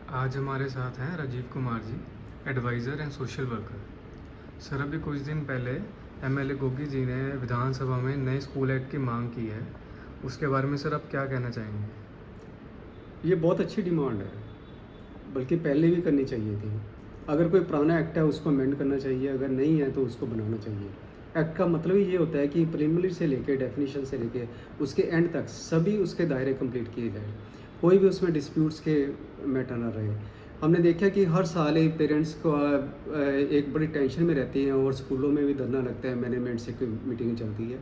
आज हमारे साथ हैं Rajiv Kumar ji, advisor and social worker. Sir, अभी कुछ दिन पहले एमएलए गोगी जी ने विधानसभा में नए स्कूल एक्ट की मांग की है। उसके बारे में सर आप क्या कहना चाहेंगे? ये बहुत अच्छी डिमांड है, बल्कि पहले भी करनी चाहिए थी। अगर कोई पुराना एक्ट है उसको अमेंड करना चाहिए, अगर नहीं है तो उसको बनाना चाहिए। एक्ट का मतलब ही ये होता है कि प्रिलिमिनरी से लेके डेफिनेशन से लेके उसके एंड तक सभी उसके दायरे कंप्लीट किए जाएँ। कोई भी उसमें डिस्प्यूट्स के मैटर ना रहे। हमने देखा कि हर साल ही पेरेंट्स को एक बड़ी टेंशन में रहती हैं और स्कूलों में भी धरना लगता है, मैनेजमेंट से कोई मीटिंग चलती है,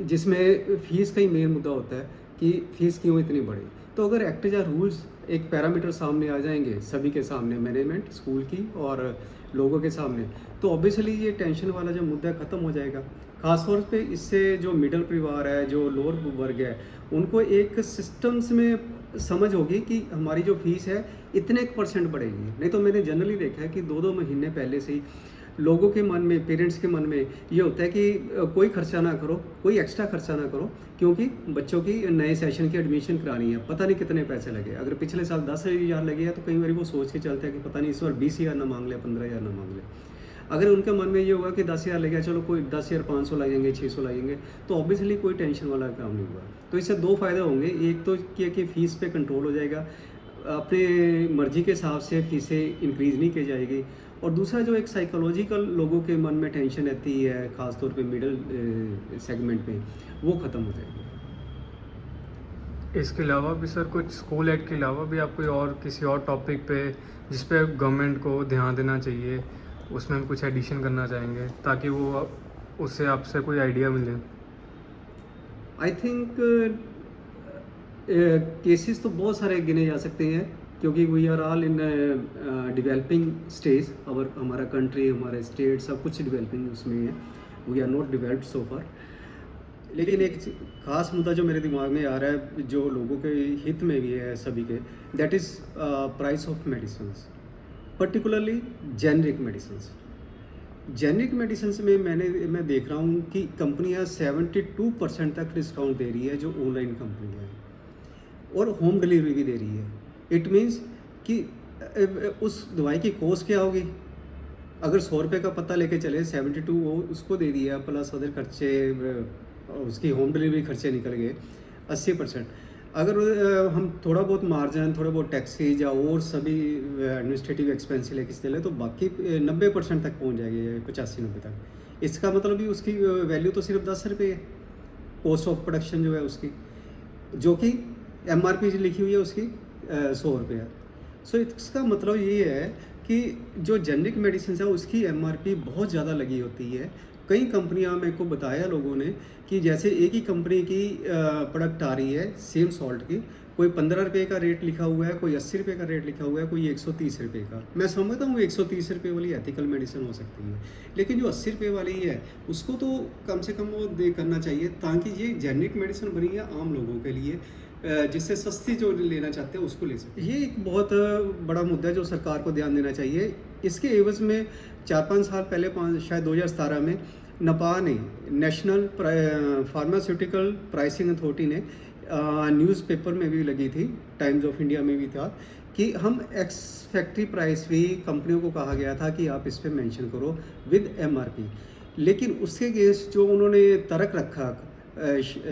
जिसमें फ़ीस का ही मेन मुद्दा होता है कि फ़ीस क्यों इतनी बढ़ी। तो अगर एक्ट या रूल्स एक पैरामीटर सामने आ जाएंगे सभी के सामने, मैनेजमेंट स्कूल की और लोगों के सामने, तो ऑब्वियसली ये टेंशन वाला जो मुद्दा ख़त्म हो जाएगा। ख़ासतौर पे इससे जो मिडिल परिवार है, जो लोअर वर्ग है, उनको एक सिस्टम्स में समझ होगी कि हमारी जो फ़ीस है इतने % बढ़ेगी। नहीं तो मैंने जनरली देखा है कि 2-2 महीने पहले से ही लोगों के मन में, पेरेंट्स के मन में ये होता है कि कोई खर्चा ना करो, कोई एक्स्ट्रा खर्चा ना करो, क्योंकि बच्चों की नए सेशन की एडमिशन करानी है, पता नहीं कितने पैसे लगे। अगर पिछले साल 10,000 लगे हैं तो कई बार वो सोच के चलते हैं कि पता नहीं इस बार 20,000 ना मांग ले, 15,000 ना मांग ले। अगर उनके मन में ये होगा कि 10,000 लगेगा, चलो कोई 10,500 लगेंगे, 600 लगेंगे, तो ऑब्वियसली कोई टेंशन वाला काम नहीं होगा। तो इससे 2 फ़ायदे होंगे, एक तो ये कि फ़ीस पे कंट्रोल हो जाएगा, अपने मर्ज़ी के हिसाब से फ़ीसें इंक्रीज़ नहीं की जाएगी, और दूसरा जो एक साइकोलॉजिकल लोगों के मन में टेंशन रहती है, ख़ास तौर पे मिडल सेगमेंट में, वो ख़त्म हो जाएगी। इसके अलावा भी सर कुछ स्कूल एक्ट के अलावा भी आप कोई और किसी और टॉपिक पे जिस पे गवर्नमेंट को ध्यान देना चाहिए, उसमें हम कुछ एडिशन करना चाहेंगे ताकि वो उससे आपसे कोई आइडिया मिले? आई थिंक केसेस तो बहुत सारे गिने जा सकते हैं, क्योंकि we are all in developing stage. और हमारा कंट्री, हमारा स्टेट, सब कुछ डेवलपिंग उसमें है। We are not developed so far. लेकिन एक खास मुद्दा जो मेरे दिमाग में आ रहा है, जो लोगों के हित में भी है सभी के, that is price of medicine, particularly generic medicine. Generic medicine में मैं देख रहा हूँ कि कंपनियाँ 72% तक डिस्काउंट दे रही है, जो ऑनलाइन कंपनियाँ हैं, और होम डिलीवरी भी दे रही है। इट मीन्स कि उस दवाई की कॉस्ट क्या होगी? अगर 100 रुपये का पत्ता लेके चले, 72 वो उसको दे दिया, प्लस अदर खर्चे, उसकी होम डिलीवरी खर्चे निकल गए 80%। अगर हम थोड़ा बहुत मार्जिन, थोड़ा बहुत टैक्सेज या और सभी एडमिनिस्ट्रेटिव एक्सपेंस लेके चले, तो बाकी 90% तक पहुंच जाएगी, 85-90 तक। इसका मतलब भी उसकी वैल्यू तो सिर्फ 10 रुपये है, कॉस्ट ऑफ प्रोडक्शन जो है उसकी, जो कि एमआरपी लिखी हुई है उसकी 100 रुपये है। सो इसका मतलब ये है कि जो जेनरिक मेडिसिन है उसकी एमआरपी बहुत ज़्यादा लगी होती है। कई कंपनियां, मेरे को बताया लोगों ने, कि जैसे एक ही कंपनी की प्रोडक्ट आ रही है सेम सॉल्ट की, कोई 15 रुपये का रेट लिखा हुआ है, कोई 80 रुपये का रेट लिखा हुआ है, कोई 130 रुपये का। मैं समझता हूँ 130 रुपये वाली एथिकल मेडिसिन हो सकती है, लेकिन जो 80 रुपये वाली है उसको तो कम से कम वो दे करना चाहिए, ताकि ये जेनरिक मेडिसिन बनी है आम लोगों के लिए, जिससे सस्ती जो लेना चाहते हैं उसको ले सकते हैं। ये एक बहुत बड़ा मुद्दा है जो सरकार को ध्यान देना चाहिए। इसके एवज में 4-5 साल पहले, शायद 2017 में, नपा ने, नेशनल फार्मास्यूटिकल प्राइसिंग अथॉरिटी ने, न्यूज़पेपर में भी लगी थी, टाइम्स ऑफ इंडिया में भी था, कि हम एक्स फैक्ट्री प्राइस भी कंपनियों को कहा गया था कि आप इस पर मेंशन करो विद एमआरपी। लेकिन उसके अगेंस्ट जो उन्होंने तर्क रखा,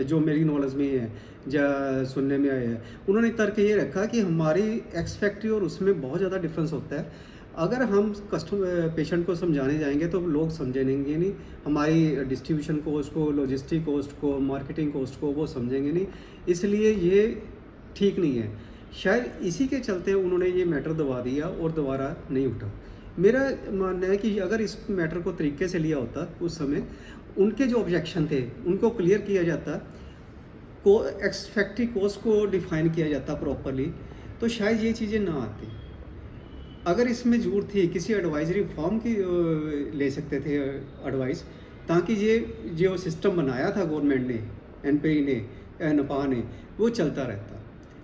जो मेरी नॉलेज में है, या सुनने में आया है, उन्होंने तर्क ये रखा कि हमारी एक्स फैक्ट्री और उसमें बहुत ज़्यादा डिफरेंस होता है। अगर हम कस्टमर पेशेंट को समझाने जाएंगे तो लोग समझेंगे नहीं, हमारी डिस्ट्रीब्यूशन कॉस्ट को, लॉजिस्टिक कॉस्ट को, मार्केटिंग कॉस्ट को वो समझेंगे नहीं, इसलिए ये ठीक नहीं है। शायद इसी के चलते उन्होंने ये मैटर दबा दिया और दोबारा नहीं उठा। मेरा मानना है कि अगर इस मैटर को तरीके से लिया होता उस समय, उनके जो ऑब्जेक्शन थे उनको क्लियर किया जाता, को एक्स फैक्ट्री कॉस्ट को डिफाइन किया जाता प्रॉपरली, तो शायद ये चीज़ें ना आती। अगर इसमें जरूरत थी किसी एडवाइजरी फॉर्म की, ले सकते थे एडवाइस, ताकि ये जो सिस्टम बनाया था गवर्नमेंट ने, एनपीई ने, नपा ने, वो चलता रहता,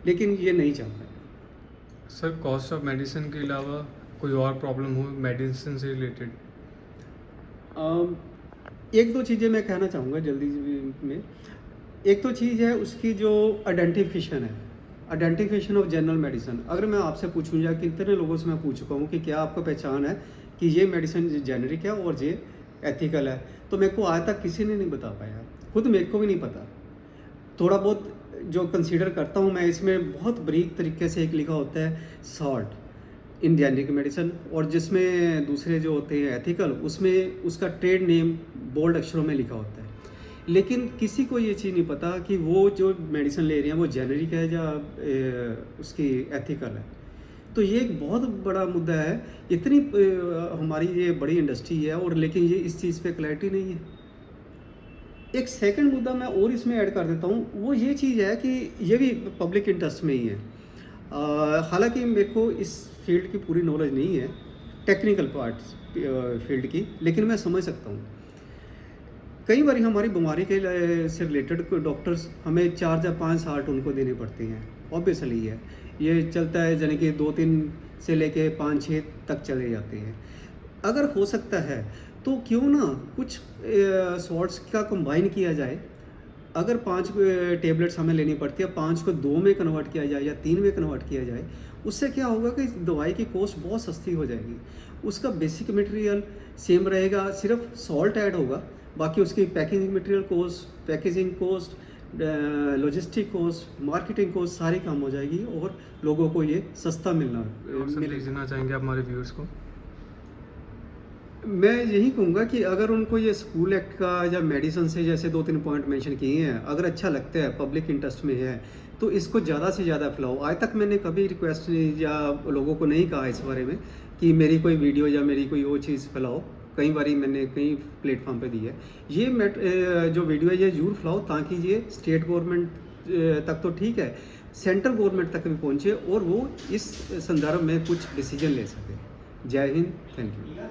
लेकिन ये नहीं चल रहा। सर, कॉस्ट ऑफ मेडिसिन के अलावा कोई और प्रॉब्लम हो मेडिसिन से रिलेटेड? एक दो चीज़ें मैं कहना चाहूँगा जल्दी में। एक तो चीज़ है उसकी जो आइडेंटिफिकेशन है, आइडेंटिफिकेशन ऑफ जनरल मेडिसिन, अगर मैं आपसे पूछूं या कितने लोगों से मैं पूछ चुका हूँ कि क्या आपको पहचान है कि ये मेडिसिन जेनरिक है और ये एथिकल है, तो मेरे को आज तक किसी ने नहीं बता पाया, खुद मेरे को भी नहीं पता। थोड़ा बहुत जो कंसीडर करता हूँ मैं, इसमें बहुत बारीक तरीके से एक लिखा होता है सॉल्ट इन जेनरिक मेडिसिन, और जिसमें दूसरे जो होते हैं एथिकल, उसमें उसका ट्रेड नेम बोल्ड अक्षरों में लिखा होता है। लेकिन किसी को ये चीज़ नहीं पता कि वो जो मेडिसिन ले रहे हैं वो जेनरिक है या उसकी एथिकल है। तो ये एक बहुत बड़ा मुद्दा है। इतनी हमारी ये बड़ी इंडस्ट्री है और लेकिन ये इस चीज़ पे क्लैरिटी नहीं है। एक सेकंड मुद्दा मैं और इसमें ऐड कर देता हूँ, वो ये चीज़ है कि ये भी पब्लिक इंटरेस्ट में ही है। हालांकि मेरे को इस फील्ड की पूरी नॉलेज नहीं है, टेक्निकल पार्ट्स फील्ड की, लेकिन मैं समझ सकता हूँ। कई बार हमारी बीमारी के से रिलेटेड डॉक्टर्स हमें 4 या 5 साल्ट उनको देने पड़ते हैं, ऑब्वियसली है ये चलता है, यानी कि 2-3 से लेके 5-6 तक चले जाते हैं। अगर हो सकता है तो क्यों ना कुछ सॉल्ट्स का कंबाइन किया जाए। अगर 5 टेबलेट्स हमें लेनी पड़ती है, 5 को 2 में कन्वर्ट किया जाए या 3 में कन्वर्ट किया जाए, उससे क्या होगा कि दवाई की कॉस्ट बहुत सस्ती हो जाएगी। उसका बेसिक मटेरियल सेम रहेगा, सिर्फ सॉल्ट ऐड होगा, बाकी उसकी packaging material cost, packaging cost, logistic cost, marketing cost सारी कम हो जाएगी और लोगों को ये सस्ता मिलेगा। देना चाहेंगे आप हमारे व्यूअर्स को? मैं यही कहूँगा कि अगर उनको ये स्कूल एक्ट का या मेडिसिन से जैसे 2-3 पॉइंट मेंशन किए हैं, अगर अच्छा लगता है, पब्लिक इंटरेस्ट में है, तो इसको ज़्यादा से ज़्यादा फैलाओ। आज तक मैंने कभी रिक्वेस्ट या लोगों को नहीं कहा इस बारे में कि मेरी कोई वीडियो या मेरी कोई वो चीज़ फैलाओ। कई बारी मैंने कई प्लेटफॉर्म पे दी है। ये जो वीडियो है ये ज़रूर फैलाओ, ताकि ये स्टेट गवर्नमेंट तक तो ठीक है, सेंट्रल गवर्नमेंट तक भी पहुँचे और वो इस संदर्भ में कुछ डिसीजन ले सके। जय हिंद, थैंक यू।